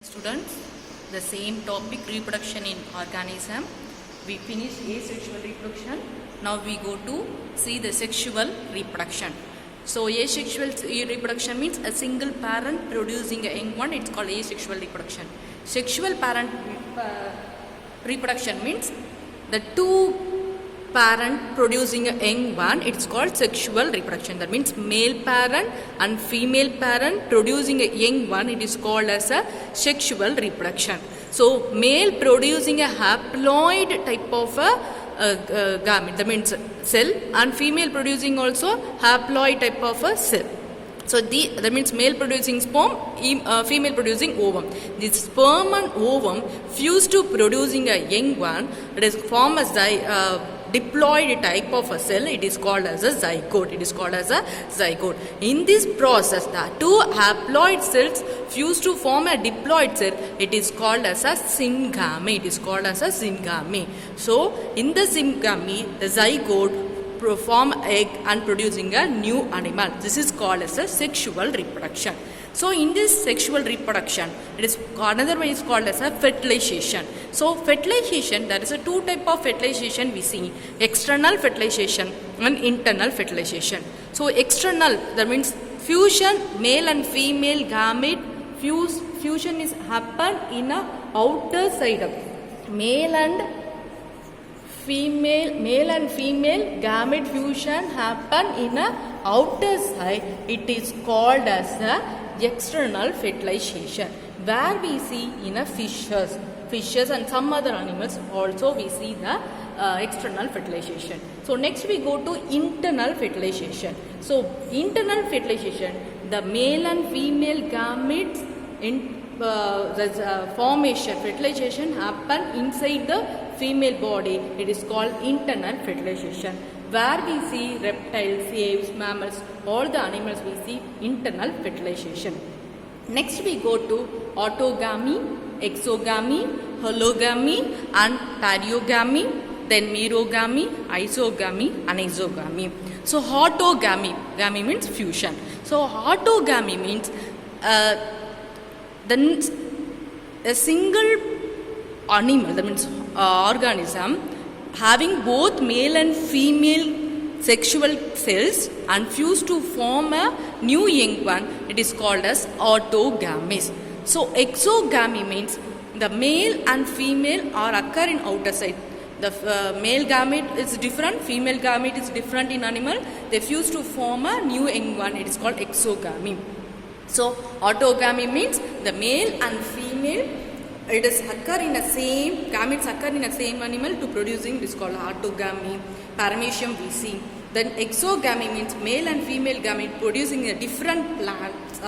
Students, the same topic, reproduction in organism. We finished asexual reproduction. Now we go to see the sexual reproduction. So asexual reproduction means a single parent producing a young one. It's called asexual reproduction. Sexual parent reproduction means the two parent producing a young one. It's called sexual reproduction. That means male parent and female parent producing a young one. It is called as a sexual reproduction. So male producing a haploid type of a gamete, that means cell, and female producing also haploid type of a cell. So that means male producing sperm, female producing ovum. This sperm and ovum fuse to producing a young one. It is form as diploid type of a cell. It is called as a zygote. It is called as a zygote. In this process, the two haploid cells fuse to form a diploid cell. It is called as a syngamy. It is called as a syngamy. So in the syngamy, the zygote form egg and producing a new animal. This is called as a sexual reproduction. So in this sexual reproduction, it is another one is called as a fertilization. So fertilization, there is a two type of fertilization we see: external fertilization and internal fertilization. So external, that means fusion, male and female gamete fusion is happen in a outer side of male and female gamete fusion happen in a outer side. It is called as a external fertilization, where we see in a fishes and some other animals also we see the external fertilization. So next we go to internal fertilization. So internal fertilization, the male and female gametes formation, fertilization happen inside the female body. It is called internal fertilization, where we see reptiles, aves, mammals, all the animals we see internal fertilization. Next we go to autogamy, exogamy, hologamy and pareogamy, then merogamy, isogamy, anisogamy. So autogamy means fusion. So autogamy means then a single animal, that means organism having both male and female sexual cells and fuse to form a new young one. It is called as autogamy. So exogamy means the male and female are occur in outer side. The male gamete is different, female gamete is different in animal. They fuse to form a new young one. It is called exogamy. So autogamy means the male and female, it is occur in the same gametes occur in the same animal to producing. This is called autogamy. Paramecium we see. Then exogamy means male and female gamete producing a different plants,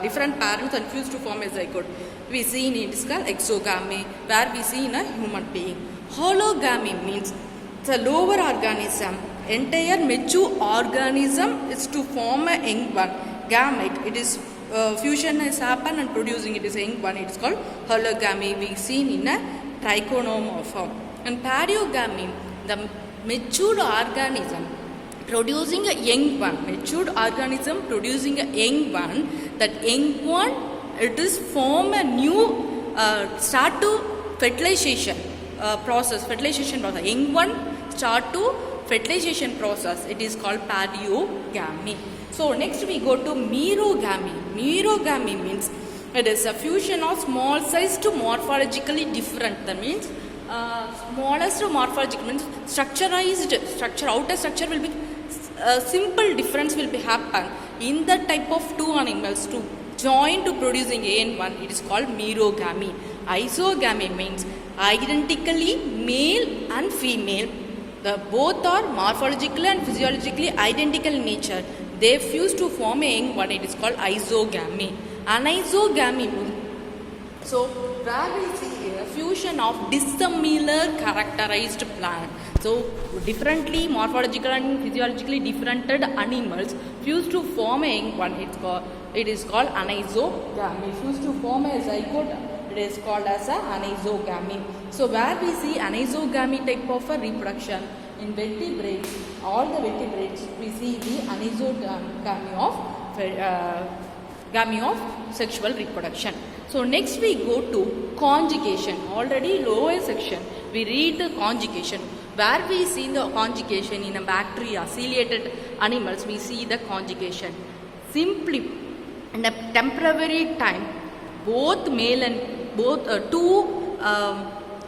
different parents and fuse to form a zygote. We see in it is called exogamy, where we see in a human being. Hologamy means the lower organism, entire mature organism is to form a young one. Gamete, it is fusion has happened and producing it is a young one. It is called hologamy. We seen in a trichotomorph. And pareogamy, the matured organism producing a young one. Matured organism producing a young one. That young one, it is form a new start to fertilization process. Fertilization process. Young one start to fertilization process. It is called pareogamy. So next we go to merogamy. Merogamy means it is a fusion of small size to morphologically different. That means smallest to morphological means structure, outer structure will be simple difference will be happen in the type of two animals to join to producing a and one. It is called merogamy. Isogamy means identically male and female. The both are morphologically and physiologically identical in nature. They fuse to form a young one. It is called isogamy. Anisogamy means, so where we see a fusion of dissimilar characterized plant. So differently morphological and physiologically different animals fuse to form a young one. It is called anisogamy. Fuse to form a zygote. It is called as a anisogamy. So where we see anisogamy type of a reproduction in vertebrates, all the vertebrates we see the anisogamy of sexual reproduction. So next we go to conjugation. Already lower section we read the conjugation, where we see the conjugation in a bacteria, ciliated animals, we see the conjugation. Simply in a temporary time, both male and two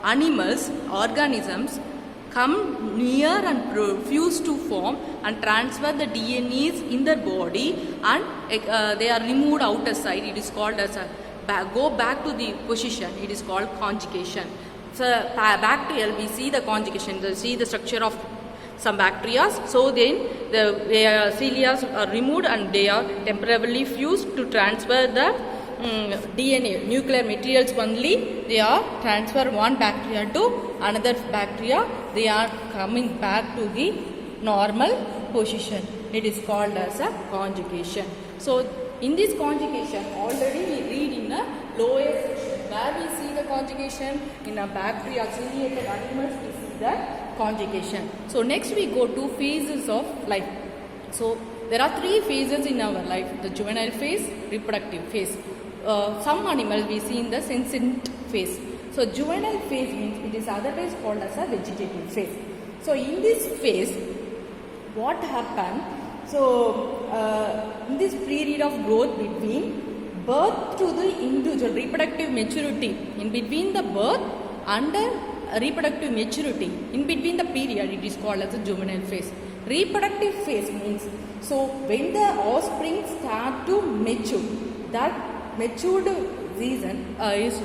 animals, organisms come near and fuse to form and transfer the DNAs in their body, and they are removed outer side. It is called as a go back to the position. It is called conjugation. So bacterial, we see the conjugation. We see the structure of some bacteria. So then the cilia are removed and they are temporarily fused to transfer the DNA, nuclear materials only. They are transfer one bacteria to another bacteria. They are coming back to the normal position. It is called as a conjugation. So in this conjugation, already we read in a lower section, where we see the conjugation in a bacteria, ciliated animals, we see the conjugation. So next we go to phases of life. So there are 3 phases in our life: the juvenile phase, reproductive phase. Some animals we see in the senescent phase. So juvenile phase means it is otherwise called as a vegetative phase. So in this phase, what happened? So in this period of growth between birth to the individual reproductive maturity, in between the birth and reproductive maturity, in between the period, it is called as a juvenile phase. Reproductive phase means, so when the offspring start to mature, that matured season is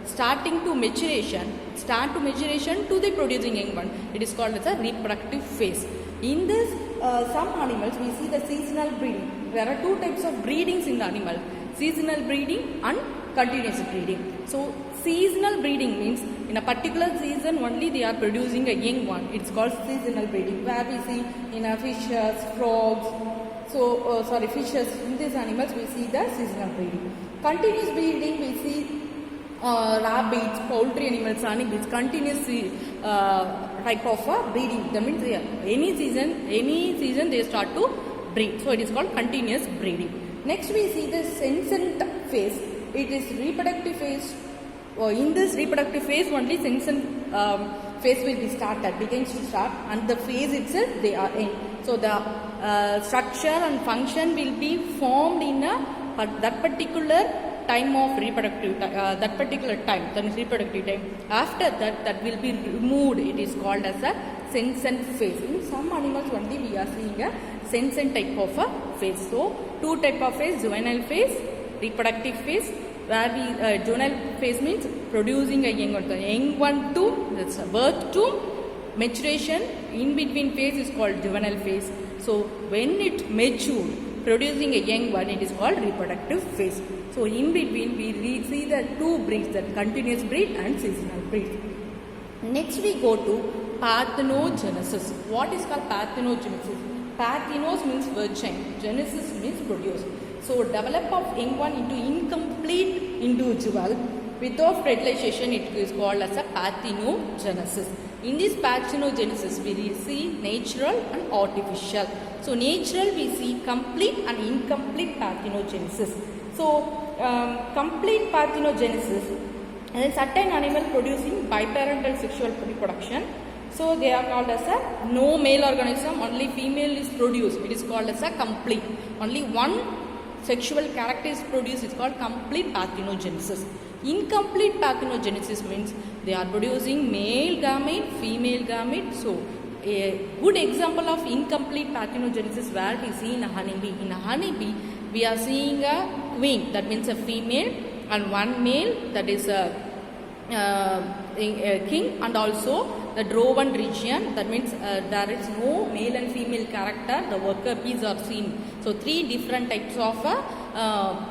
starting to maturation, to the producing young one. It is called as a reproductive phase. In this, some animals we see the seasonal breeding. There are 2 types of breedings in the animal: seasonal breeding and continuous breeding. So seasonal breeding means in a particular season only they are producing a young one. It's called seasonal breeding, where we see in fishes, frogs. So fishes, in these animals we see the seasonal breeding. Continuous breeding we see rabbits, poultry animals, honeybees, continuous type of breeding. That means any season they start to breed. So it is called continuous breeding. Next we see the senescent phase. It is reproductive phase. In this reproductive phase only senescent phase will be begins to start, and the phase itself they are in. So the structure and function will be formed in that particular time of reproductive that particular time, that is reproductive time. After that will be removed. It is called as a senescent phase. In some animals only we are seeing a senescent type of a phase. So 2 type of phase: juvenile phase, reproductive phase. Where we juvenile phase means producing a young one. The young one to that's birth to maturation. In between phase is called juvenile phase. So when it matured, producing a young one, it is called reproductive phase. So in between we see the 2 breeds, that continuous breed and seasonal breed. Next we go to parthenogenesis. What is called parthenogenesis? Parthenos means virgin, genesis means produce. So develop of young one into incomplete individual without fertilization, it is called as a parthenogenesis. In this parthenogenesis we see natural and artificial. So natural we see complete and incomplete parthenogenesis. So complete parthenogenesis, and then certain animal producing biparental sexual reproduction. So they are called as a no male organism, only female is produced. It is called as a complete. Only one sexual character is produced. It's called complete parthenogenesis. Incomplete parthenogenesis means they are producing male gamete, female gamete. So a good example of incomplete parthenogenesis where we see in a honeybee. In a honeybee we are seeing a queen, that means a female, and one male, that is a king, and also the droven region, that means there is no male and female character, the worker bees are seen. So 3 different types of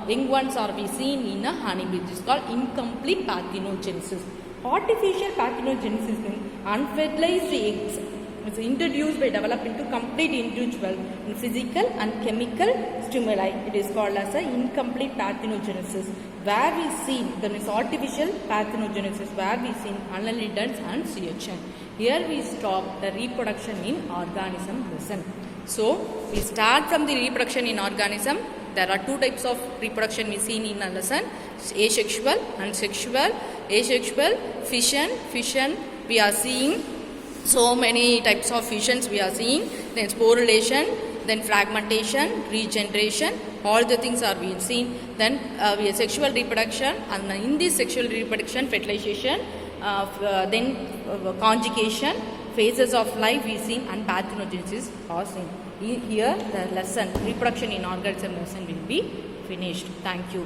young ones are we seen in a honeybee. This is called incomplete parthenogenesis. Artificial parthenogenesis means unfertilized eggs is introduced by developing to complete individual in physical and chemical stimuli. It is called as a incomplete parthenogenesis. Where we see, that is artificial parthenogenesis, where we see annelidans and sea urchin. Here we stop the reproduction in organism lesson. So we start from the reproduction in organism. There are two types of reproduction we seen in a lesson: asexual and sexual. Asexual, fission we are seeing. So many types of fissions we are seeing. Then sporulation, then fragmentation, regeneration, all the things are being seen. Then we have sexual reproduction, and in this sexual reproduction, fertilization, then conjugation, phases of life we seen, and parthenogenesis are seen. Here the lesson reproduction in organism lesson will be finished. Thank you.